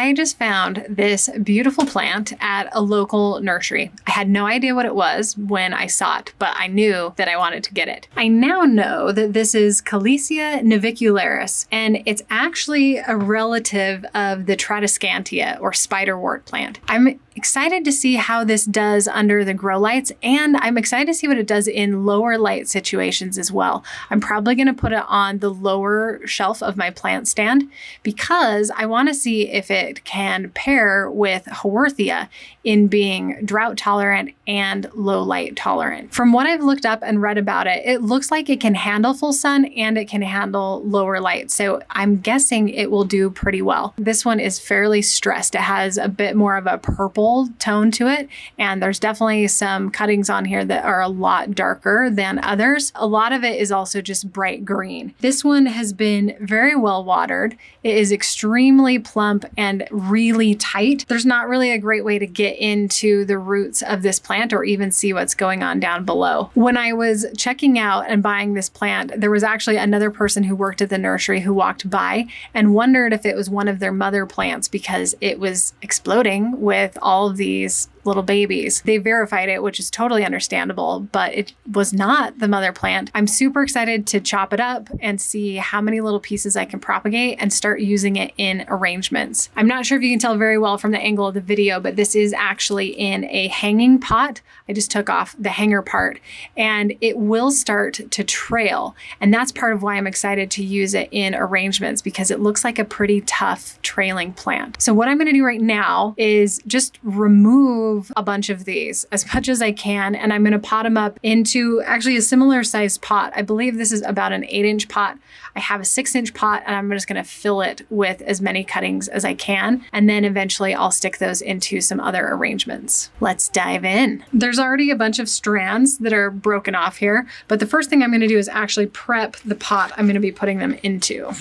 I just found this beautiful plant at a local nursery. I had no idea what it was when I saw it, but I knew that I wanted to get it. I now know that this is Calesia navicularis, and it's actually a relative of the Tradescantia or spiderwort plant. I'm excited to see how this does under the grow lights, and I'm excited to see what it does in lower light situations as well. I'm probably going to put it on the lower shelf of my plant stand because I want to see if it can pair with Haworthia in being drought tolerant and low light tolerant. From what I've looked up and read about it, it looks like it can handle full sun and it can handle lower light. So I'm guessing it will do pretty well. This one is fairly stressed. It has a bit more of a purple tone to it, and there's definitely some cuttings on here that are a lot darker than others. A lot of it is also just bright green. This one has been very well watered. It is extremely plump and really tight. There's not really a great way to get into the roots of this plant or even see what's going on down below. When I was checking out and buying this plant, there was actually another person who worked at the nursery who walked by and wondered if it was one of their mother plants because it was exploding with all of these little babies. They verified it, which is totally understandable, but it was not the mother plant. I'm super excited to chop it up and see how many little pieces I can propagate and start using it in arrangements. I'm not sure if you can tell very well from the angle of the video, but this is actually in a hanging pot. I just took off the hanger part and it will start to trail. And that's part of why I'm excited to use it in arrangements because it looks like a pretty tough trailing plant. So what I'm going to do right now is just remove a bunch of these as much as I can, and I'm going to pot them up into actually a similar sized pot. I believe this is about an 8-inch pot. I have a 6-inch pot and I'm just going to fill it with as many cuttings as I can, and then eventually I'll stick those into some other arrangements. Let's dive in. There's already a bunch of strands that are broken off here, but the first thing I'm going to do is actually prep the pot I'm going to be putting them into.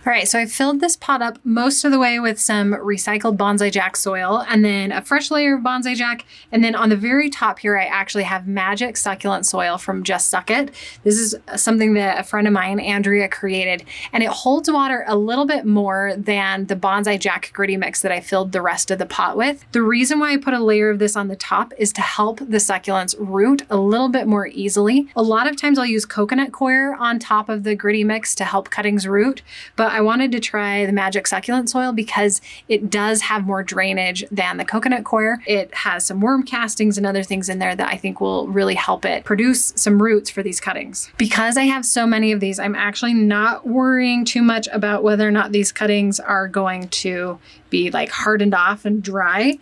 All right, so I filled this pot up most of the way with some recycled Bonsai Jack soil and then a fresh layer of Bonsai Jack. And then on the very top here, I actually have magic succulent soil from Just Suck It. This is something that a friend of mine, Andrea, created, and it holds water a little bit more than the Bonsai Jack gritty mix that I filled the rest of the pot with. The reason why I put a layer of this on the top is to help the succulents root a little bit more easily. A lot of times I'll use coconut coir on top of the gritty mix to help cuttings root, but I wanted to try the magic succulent soil because it does have more drainage than the coconut coir. It has some worm castings and other things in there that I think will really help it produce some roots for these cuttings. Because I have so many of these, I'm actually not worrying too much about whether or not these cuttings are going to be like hardened off and dry.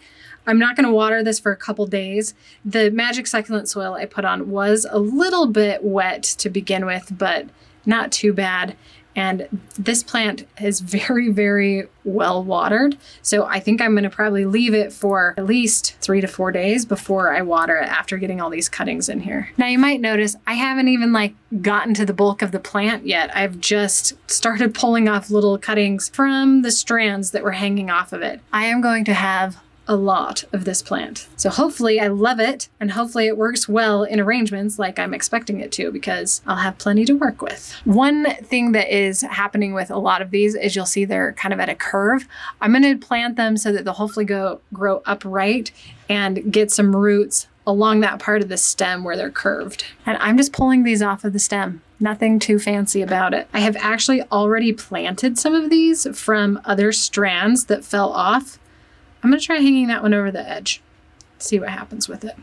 I'm not going to water this for a couple days. The magic succulent soil I put on was a little bit wet to begin with, but not too bad. And this plant is very, very well watered. So I think I'm going to probably leave it for at least 3 to 4 days before I water it after getting all these cuttings in here. Now you might notice I haven't even gotten to the bulk of the plant yet. I've just started pulling off little cuttings from the strands that were hanging off of it. I am going to have a lot of this plant. So hopefully I love it and hopefully it works well in arrangements like I'm expecting it to, because I'll have plenty to work with. One thing that is happening with a lot of these is you'll see they're kind of at a curve. I'm going to plant them so that they'll hopefully grow upright and get some roots along that part of the stem where they're curved. And I'm just pulling these off of the stem. Nothing too fancy about it. I have actually already planted some of these from other strands that fell off. I'm going to try hanging that one over the edge, see what happens with it.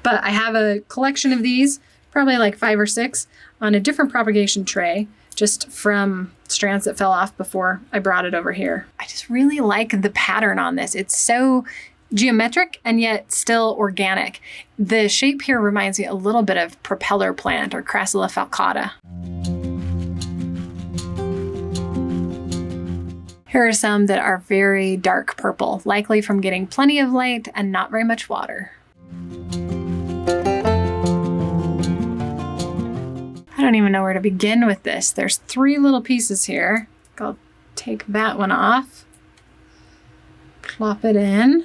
But I have a collection of these, probably like 5 or 6, on a different propagation tray, just from strands that fell off before I brought it over here. I just really like the pattern on this. It's so geometric and yet still organic. The shape here reminds me a little bit of propeller plant or Crassula falcata. Here are some that are very dark purple, likely from getting plenty of light and not very much water. I don't even know where to begin with this. There's 3 little pieces here. I'll take that one off, plop it in.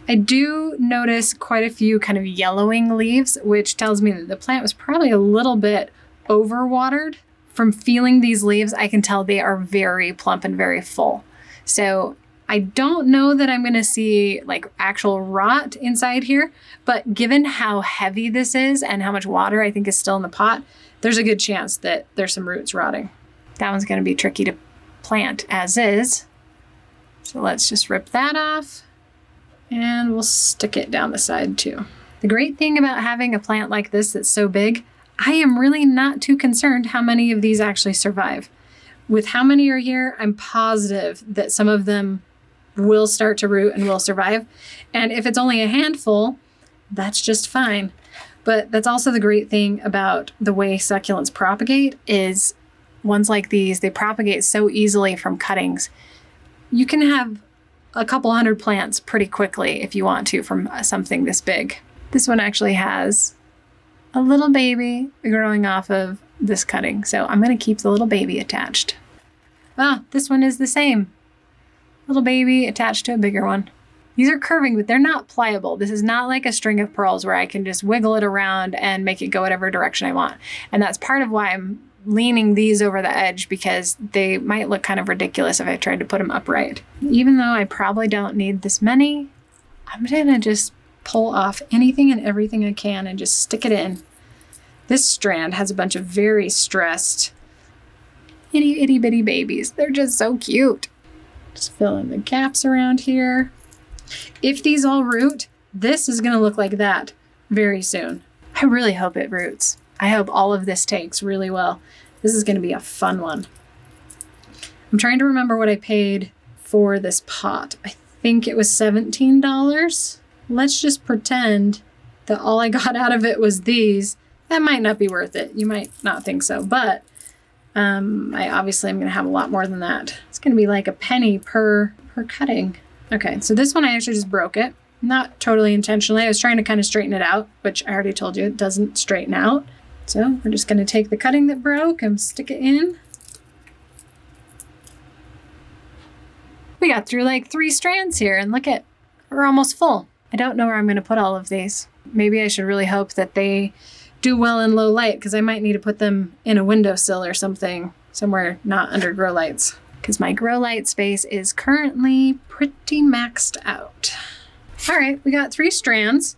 I do notice quite a few kind of yellowing leaves, which tells me that the plant was probably a little bit overwatered. From feeling these leaves, I can tell they are very plump and very full. So I don't know that I'm going to see like actual rot inside here, but given how heavy this is and how much water I think is still in the pot, there's a good chance that there's some roots rotting. That one's going to be tricky to plant as is. So let's just rip that off and we'll stick it down the side too. The great thing about having a plant like this that's so big, I am really not too concerned how many of these actually survive. With how many are here, I'm positive that some of them will start to root and will survive. And if it's only a handful, that's just fine. But that's also the great thing about the way succulents propagate is ones like these, they propagate so easily from cuttings. You can have a couple hundred plants pretty quickly if you want to from something this big. This one actually has a little baby growing off of this cutting. So I'm going to keep the little baby attached. Ah, this one is the same. Little baby attached to a bigger one. These are curving, but they're not pliable. This is not like a string of pearls where I can just wiggle it around and make it go whatever direction I want. And that's part of why I'm leaning these over the edge, because they might look kind of ridiculous if I tried to put them upright. Even though I probably don't need this many, I'm gonna just pull off anything and everything I can and just stick it in. This strand has a bunch of very stressed itty bitty babies. They're just so cute. Just fill in the gaps around here. If these all root, this is gonna look like that very soon. I really hope it roots. I hope all of this takes really well. This is gonna be a fun one. I'm trying to remember what I paid for this pot. I think it was $17. Let's just pretend that all I got out of it was these. That might not be worth it. You might not think so, but I obviously am gonna have a lot more than that. It's gonna be like a penny per cutting. Okay, so this one I actually just broke it. Not totally intentionally. I was trying to kind of straighten it out, which I already told you it doesn't straighten out. So we're just gonna take the cutting that broke and stick it in. We got through like 3 strands here, and look at, we're almost full. I don't know where I'm gonna put all of these. Maybe I should really hope that they do well in low light, because I might need to put them in a windowsill or something, somewhere not under grow lights, because my grow light space is currently pretty maxed out. All right, we got 3 strands,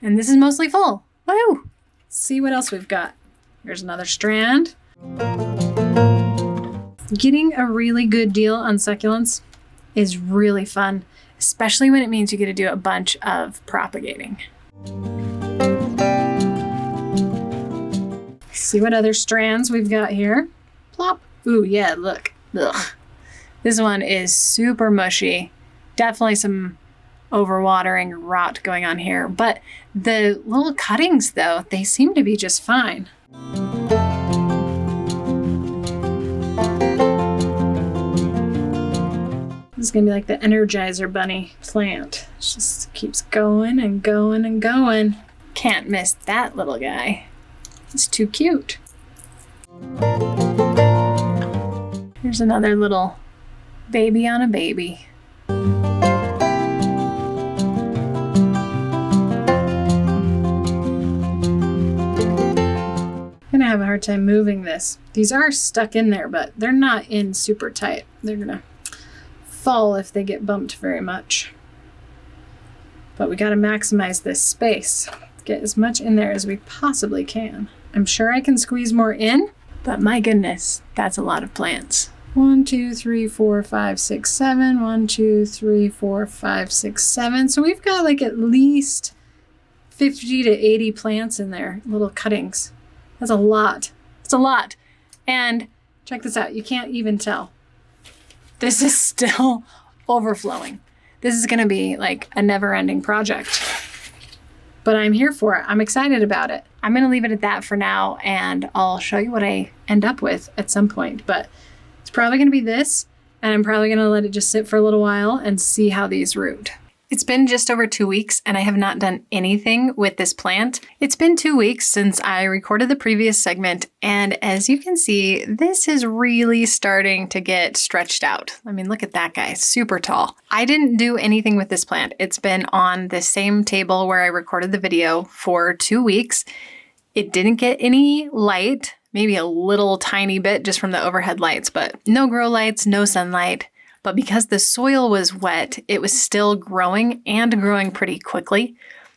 and this is mostly full. Woo! Let's see what else we've got. Here's another strand. Getting a really good deal on succulents is really fun, especially when it means you get to do a bunch of propagating. See what other strands we've got here. Plop. Ooh, yeah, look. Ugh. This one is super mushy. Definitely some overwatering, rot going on here. But the little cuttings, though, they seem to be just fine. This is gonna be like the Energizer Bunny plant. It just keeps going and going and going. Can't miss that little guy. He's too cute. Here's another little baby on a baby. I'm gonna have a hard time moving this. These are stuck in there, but they're not in super tight. They're gonna fall if they get bumped very much. But we gotta maximize this space. Get as much in there as we possibly can. I'm sure I can squeeze more in, but my goodness, that's a lot of plants. 1, 2, 3, 4, 5, 6, 7. 1, 2, 3, 4, 5, 6, 7. So we've got like at least 50 to 80 plants in there, little cuttings. That's a lot. It's a lot. And check this out. You can't even tell. This is still overflowing. This is gonna be like a never-ending project. But I'm here for it. I'm excited about it. I'm gonna leave it at that for now, and I'll show you what I end up with at some point. But it's probably gonna be this, and I'm probably gonna let it just sit for a little while and see how these root. It's been just over 2 weeks and I have not done anything with this plant. It's been 2 weeks since I recorded the previous segment, and as you can see, this is really starting to get stretched out. I mean, look at that guy, super tall. I didn't do anything with this plant. It's been on the same table where I recorded the video for 2 weeks. It didn't get any light, maybe a little tiny bit just from the overhead lights, but no grow lights, no sunlight. But because the soil was wet, it was still growing and growing pretty quickly.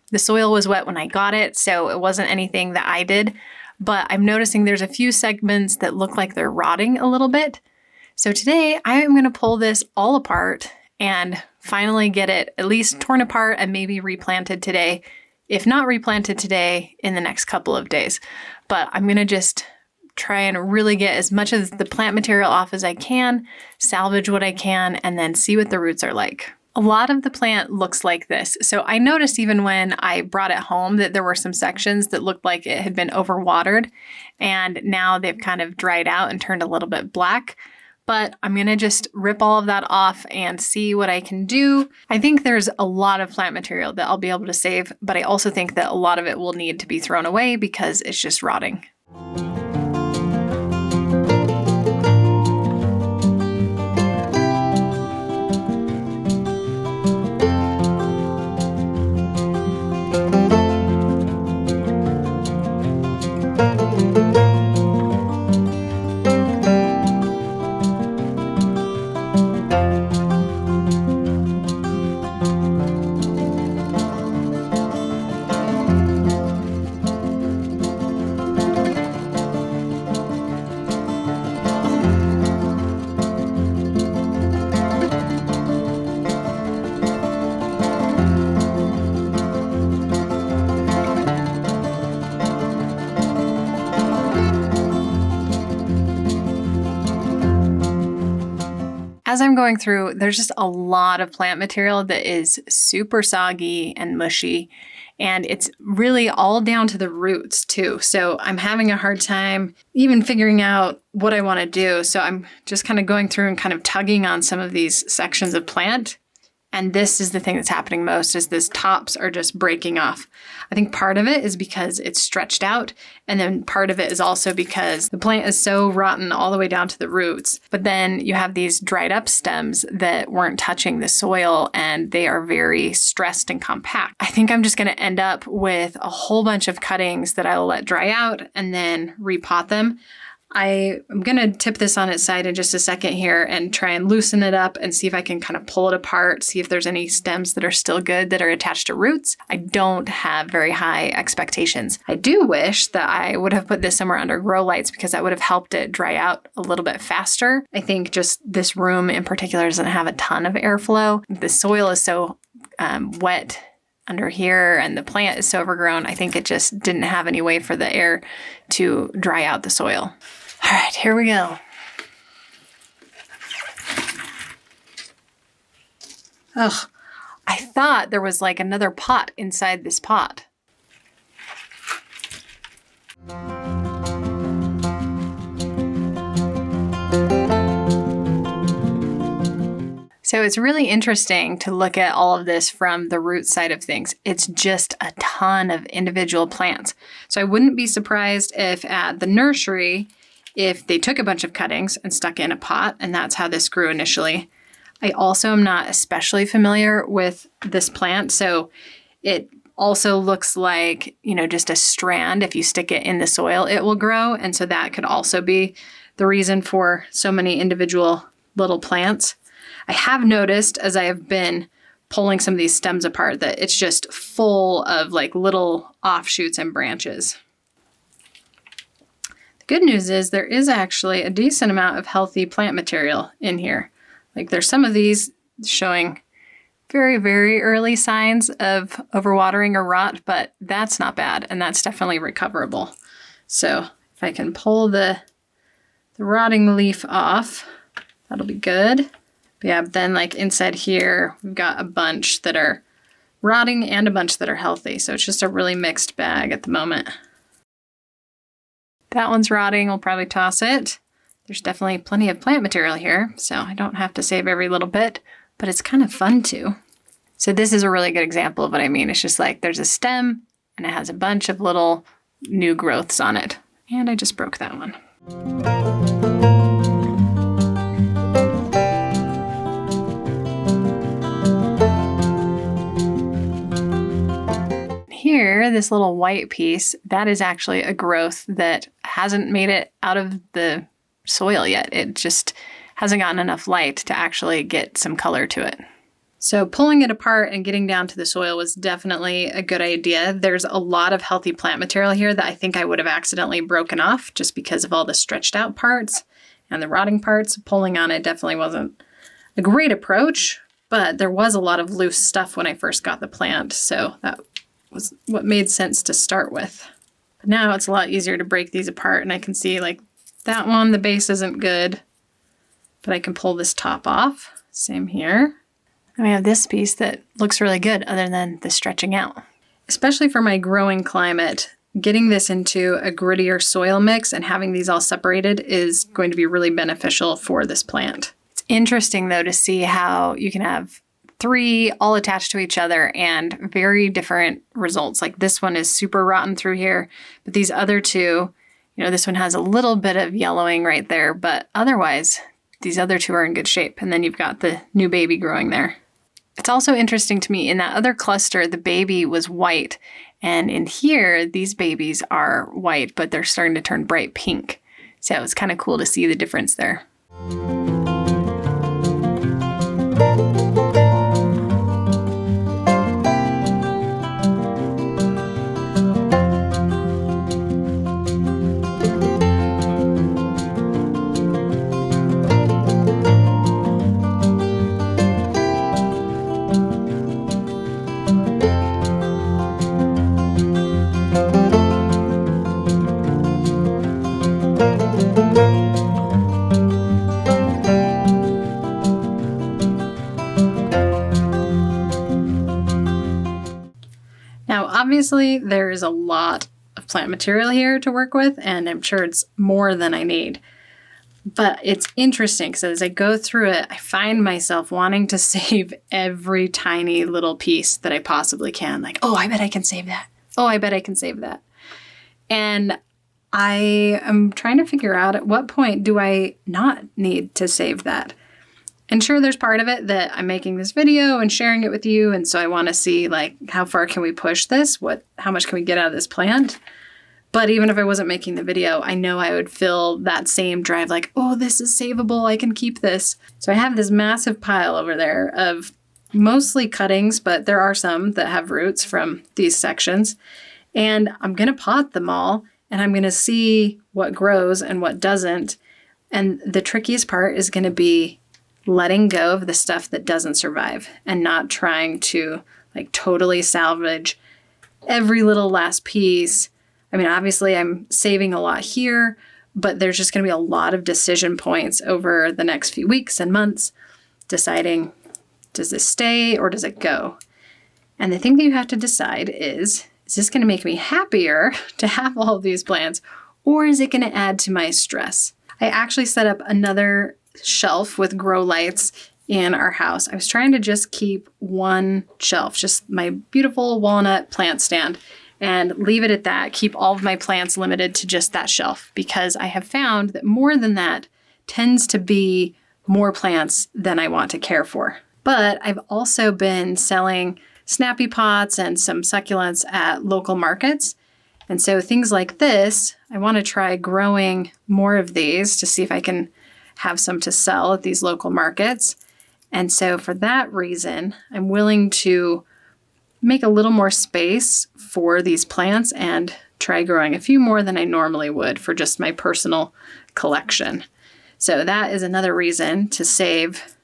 The soil was wet when I got it, so it wasn't anything that I did. But I'm noticing there's a few segments that look like they're rotting a little bit. So today I am going to pull this all apart and finally get it at least torn apart and maybe replanted today. If not replanted today, in the next couple of days. But I'm going to just try and really get as much of the plant material off as I can, salvage what I can, and then see what the roots are like. A lot of the plant looks like this. So I noticed even when I brought it home that there were some sections that looked like it had been overwatered, and now they've kind of dried out and turned a little bit black. But I'm gonna just rip all of that off and see what I can do. I think there's a lot of plant material that I'll be able to save, but I also think that a lot of it will need to be thrown away because it's just rotting. As I'm going through, there's just a lot of plant material that is super soggy and mushy, and it's really all down to the roots too. So I'm having a hard time even figuring out what I want to do. So I'm just kind of going through and kind of tugging on some of these sections of plant. And this is the thing that's happening most, is these tops are just breaking off. I think part of it is because it's stretched out, and then part of it is also because the plant is so rotten all the way down to the roots. But then you have these dried up stems that weren't touching the soil, and they are very stressed and compact. I think I'm just going to end up with a whole bunch of cuttings that I will let dry out and then repot them. I'm going to tip this on its side in just a second here and try and loosen it up and see if I can kind of pull it apart, see if there's any stems that are still good that are attached to roots. I don't have very high expectations. I do wish that I would have put this somewhere under grow lights because that would have helped it dry out a little bit faster. I think just this room in particular doesn't have a ton of airflow. The soil is so wet under here and the plant is so overgrown. I think it just didn't have any way for the air to dry out the soil. All right, here we go. Ugh, I thought there was like another pot inside this pot. So it's really interesting to look at all of this from the root side of things. It's just a ton of individual plants. So I wouldn't be surprised if at the nursery, if they took a bunch of cuttings and stuck in a pot, and that's how this grew initially. I also am not especially familiar with this plant, so it also looks like, just a strand. If you stick it in the soil, it will grow, and so that could also be the reason for so many individual little plants. I have noticed as I have been pulling some of these stems apart that it's just full of like little offshoots and branches. Good news is there is actually a decent amount of healthy plant material in here. Like there's some of these showing very, very early signs of overwatering or rot, but that's not bad, and that's definitely recoverable. So if I can pull the rotting leaf off, that'll be good. But yeah, then like inside here, we've got a bunch that are rotting and a bunch that are healthy. So it's just a really mixed bag at the moment. That one's rotting. We'll probably toss it. There's definitely plenty of plant material here, so I don't have to save every little bit, but it's kind of fun too. So this is a really good example of what I mean. It's just like there's a stem and it has a bunch of little new growths on it. And I just broke that one. Here, this little white piece, that is actually a growth that hasn't made it out of the soil yet. It just hasn't gotten enough light to actually get some color to it. So pulling it apart and getting down to the soil was definitely a good idea. There's a lot of healthy plant material here that I think I would have accidentally broken off just because of all the stretched out parts and the rotting parts. Pulling on it definitely wasn't a great approach, but there was a lot of loose stuff when I first got the plant, so that was what made sense to start with. But now it's a lot easier to break these apart, and I can see like that one, the base isn't good, but I can pull this top off. Same here. And we have this piece that looks really good other than the stretching out. Especially for my growing climate, getting this into a grittier soil mix and having these all separated is going to be really beneficial for this plant. It's interesting though to see how you can have 3 all attached to each other and very different results. Like this one is super rotten through here, but these other 2, this one has a little bit of yellowing right there, but otherwise these other 2 are in good shape. And then you've got the new baby growing there. It's also interesting to me, in that other cluster, the baby was white. And in here, these babies are white, but they're starting to turn bright pink. So it's kind of cool to see the difference there. Obviously, there is a lot of plant material here to work with, and I'm sure it's more than I need. But it's interesting because as I go through it, I find myself wanting to save every tiny little piece that I possibly can. Like, oh, I bet I can save that. Oh, I bet I can save that. And I am trying to figure out at what point do I not need to save that. And sure, there's part of it that I'm making this video and sharing it with you. And so I want to see like, how far can we push this? How much can we get out of this plant? But even if I wasn't making the video, I know I would feel that same drive like, oh, this is savable. I can keep this. So I have this massive pile over there of mostly cuttings, but there are some that have roots from these sections. And I'm going to pot them all and I'm going to see what grows and what doesn't. And the trickiest part is going to be letting go of the stuff that doesn't survive and not trying to like totally salvage every little last piece. I mean, obviously I'm saving a lot here, but there's just going to be a lot of decision points over the next few weeks and months deciding, does this stay or does it go? And the thing that you have to decide is this going to make me happier to have all of these plants, or is it going to add to my stress? I actually set up another shelf with grow lights in our house. I was trying to just keep one shelf, just my beautiful walnut plant stand, and leave it at that. Keep all of my plants limited to just that shelf, because I have found that more than that tends to be more plants than I want to care for. But I've also been selling snappy pots and some succulents at local markets. And so things like this, I want to try growing more of these to see if I can have some to sell at these local markets. And so for that reason, I'm willing to make a little more space for these plants and try growing a few more than I normally would for just my personal collection. So that is another reason to save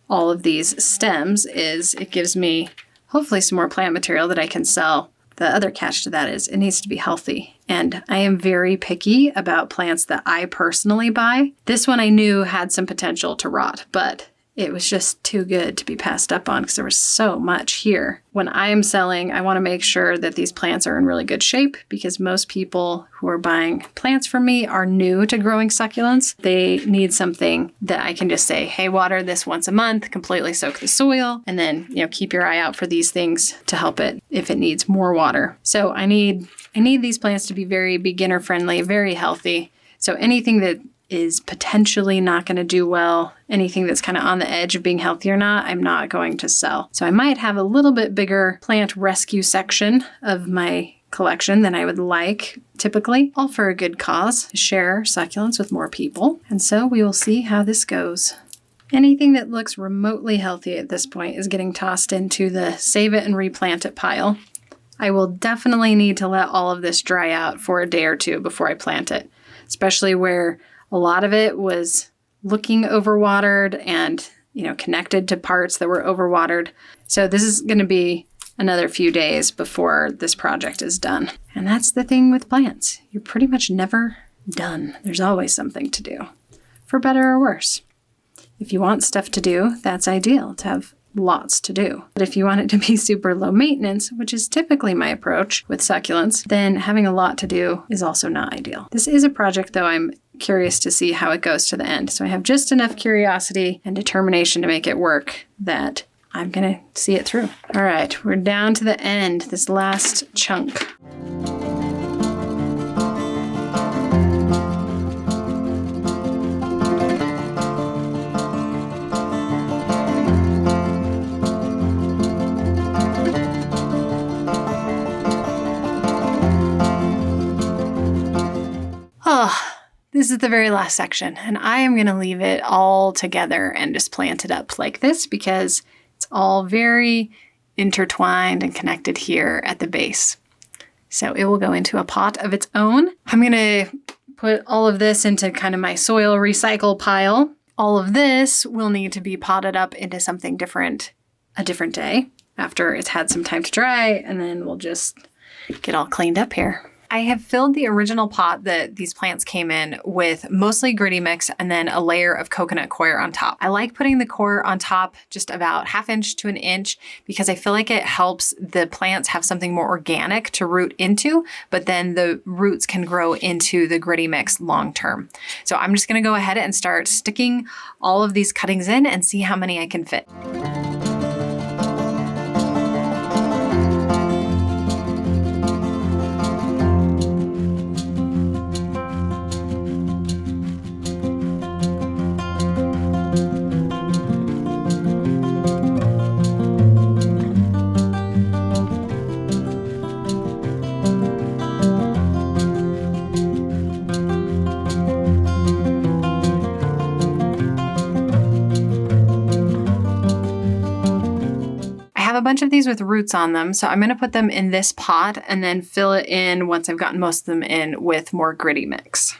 all of these stems, is it gives me hopefully some more plant material that I can sell. The other catch to that is it needs to be healthy. And I am very picky about plants that I personally buy. This one I knew had some potential to rot, but it was just too good to be passed up on because there was so much here. When I am selling, I want to make sure that these plants are in really good shape because most people who are buying plants from me are new to growing succulents. They need something that I can just say, hey, water this once a month, completely soak the soil, and then, keep your eye out for these things to help it if it needs more water. So I need these plants to be very beginner friendly, very healthy. So anything that is potentially not going to do well, anything that's kind of on the edge of being healthy or not, I'm not going to sell. So I might have a little bit bigger plant rescue section of my collection than I would like typically, all for a good cause, to share succulents with more people. And so we will see how this goes. Anything that looks remotely healthy at this point is getting tossed into the save it and replant it pile. I will definitely need to let all of this dry out for a day or two before I plant it, especially where a lot of it was looking overwatered and, connected to parts that were overwatered. So this is going to be another few days before this project is done. And that's the thing with plants. You're pretty much never done. There's always something to do, for better or worse. If you want stuff to do, that's ideal, to have lots to do. But if you want it to be super low maintenance, which is typically my approach with succulents, then having a lot to do is also not ideal. This is a project, though, I'm curious to see how it goes to the end. So I have just enough curiosity and determination to make it work that I'm going to see it through. All right, we're down to the end, this last chunk. This is the very last section, and I am going to leave it all together and just plant it up like this because it's all very intertwined and connected here at the base. So it will go into a pot of its own. I'm going to put all of this into kind of my soil recycle pile. All of this will need to be potted up into something different a different day after it's had some time to dry, and then we'll just get all cleaned up here. I have filled the original pot that these plants came in with mostly gritty mix and then a layer of coconut coir on top. I like putting the coir on top just about 1/2 inch to 1 inch because I feel like it helps the plants have something more organic to root into, but then the roots can grow into the gritty mix long term. So I'm just gonna go ahead and start sticking all of these cuttings in and see how many I can fit. A bunch of these with roots on them, so I'm going to put them in this pot and then fill it in once I've gotten most of them in with more gritty mix.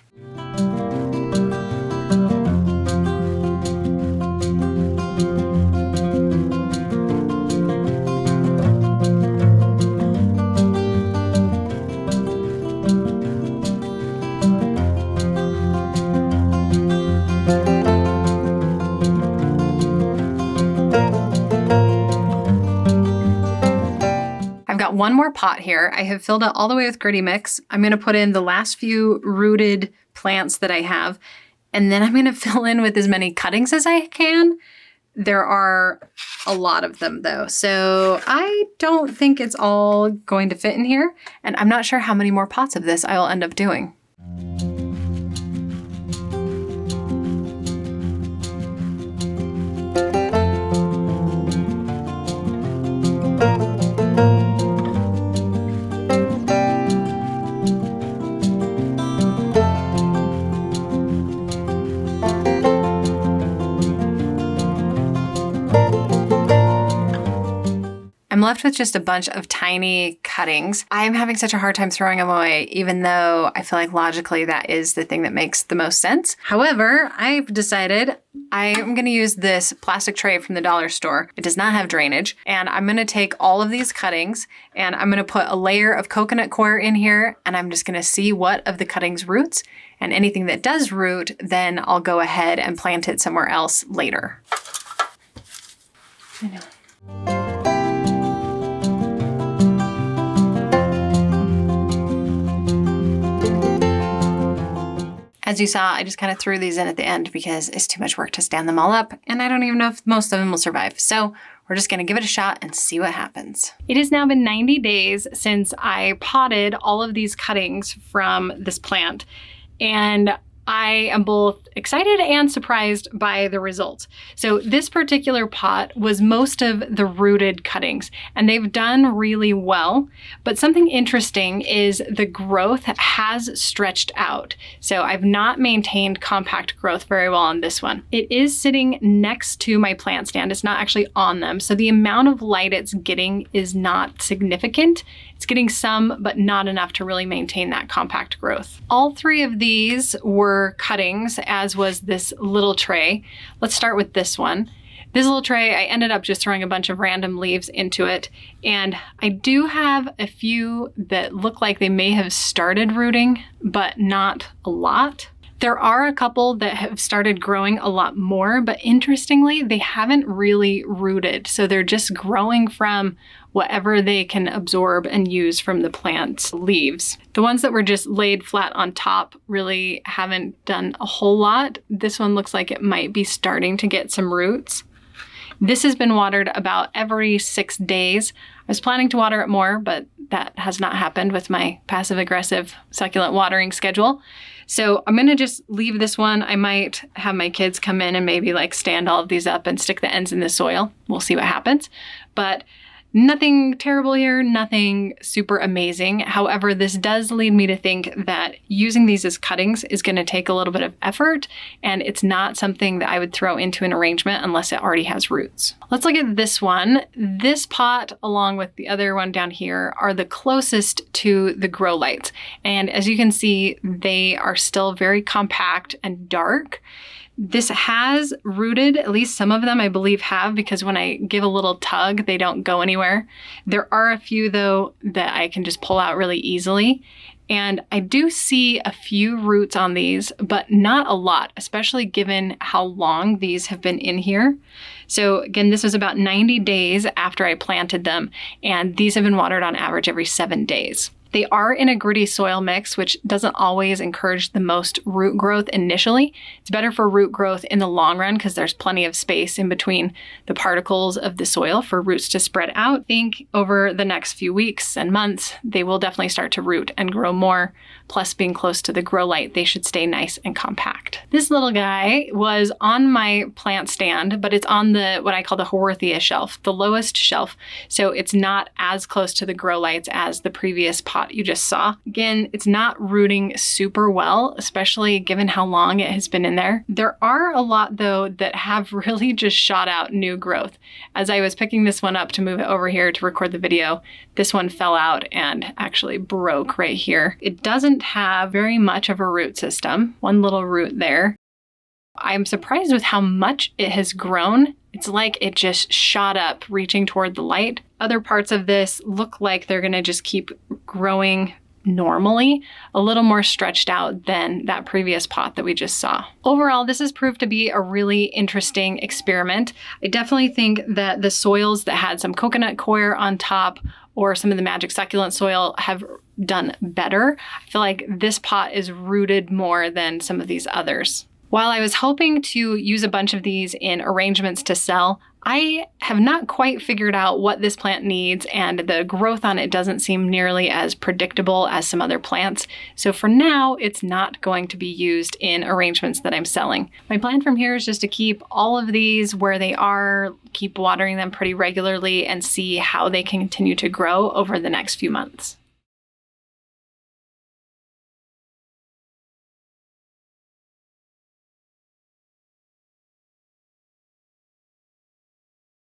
One more pot here. I have filled it all the way with gritty mix. I'm going to put in the last few rooted plants that I have, and then I'm going to fill in with as many cuttings as I can. There are a lot of them though, so I don't think it's all going to fit in here, and I'm not sure how many more pots of this I will end up doing. I'm left with just a bunch of tiny cuttings. I am having such a hard time throwing them away, even though I feel like logically that is the thing that makes the most sense. However, I've decided I am going to use this plastic tray from the dollar store. It does not have drainage. And I'm going to take all of these cuttings and I'm going to put a layer of coconut coir in here, and I'm just going to see what of the cuttings roots, and anything that does root, then I'll go ahead and plant it somewhere else later. I know. As you saw, I just kind of threw these in at the end because it's too much work to stand them all up, and I don't even know if most of them will survive. So we're just gonna give it a shot and see what happens. It has now been 90 days since I potted all of these cuttings from this plant, and I am both excited and surprised by the results. So this particular pot was most of the rooted cuttings, and they've done really well. But something interesting is the growth has stretched out. So I've not maintained compact growth very well on this one. It is sitting next to my plant stand. It's not actually on them. So the amount of light it's getting is not significant. It's getting some, but not enough to really maintain that compact growth. All three of these were cuttings, as was this little tray. Let's start with this one. This little tray, I ended up just throwing a bunch of random leaves into it. And I do have a few that look like they may have started rooting, but not a lot. There are a couple that have started growing a lot more, but interestingly, they haven't really rooted. So they're just growing from whatever they can absorb and use from the plant's leaves. The ones that were just laid flat on top really haven't done a whole lot. This one looks like it might be starting to get some roots. This has been watered about every 6 days. I was planning to water it more, but that has not happened with my passive-aggressive succulent watering schedule. So I'm gonna just leave this one. I might have my kids come in and maybe like stand all of these up and stick the ends in the soil. We'll see what happens. But nothing terrible here, nothing super amazing. However, this does lead me to think that using these as cuttings is going to take a little bit of effort, and it's not something that I would throw into an arrangement unless it already has roots. Let's look at this one. This pot, along with the other one down here, are the closest to the grow lights. And as you can see, they are still very compact and dark. This has rooted, at least some of them I believe have, because when I give a little tug, they don't go anywhere. There are a few though that I can just pull out really easily. And I do see a few roots on these, but not a lot, especially given how long these have been in here. So again, this was about 90 days after I planted them, and these have been watered on average every 7 days. They are in a gritty soil mix, which doesn't always encourage the most root growth initially. It's better for root growth in the long run because there's plenty of space in between the particles of the soil for roots to spread out. I think over the next few weeks and months, they will definitely start to root and grow more. Plus, being close to the grow light, they should stay nice and compact. This little guy was on my plant stand, but it's on the what I call the Haworthia shelf, the lowest shelf. So it's not as close to the grow lights as the previous pot you just saw. Again, it's not rooting super well, especially given how long it has been in there. There are a lot though that have really just shot out new growth. As I was picking this one up to move it over here to record the video, this one fell out and actually broke right here. It doesn't have very much of a root system. One little root there. I'm surprised with how much it has grown. It's like it just shot up, reaching toward the light. Other parts of this look like they're gonna just keep growing normally, a little more stretched out than that previous pot that we just saw. Overall, this has proved to be a really interesting experiment. I definitely think that the soils that had some coconut coir on top or some of the magic succulent soil have done better. I feel like this pot is rooted more than some of these others. While I was hoping to use a bunch of these in arrangements to sell, I have not quite figured out what this plant needs, and the growth on it doesn't seem nearly as predictable as some other plants. So for now, it's not going to be used in arrangements that I'm selling. My plan from here is just to keep all of these where they are, keep watering them pretty regularly, and see how they can continue to grow over the next few months.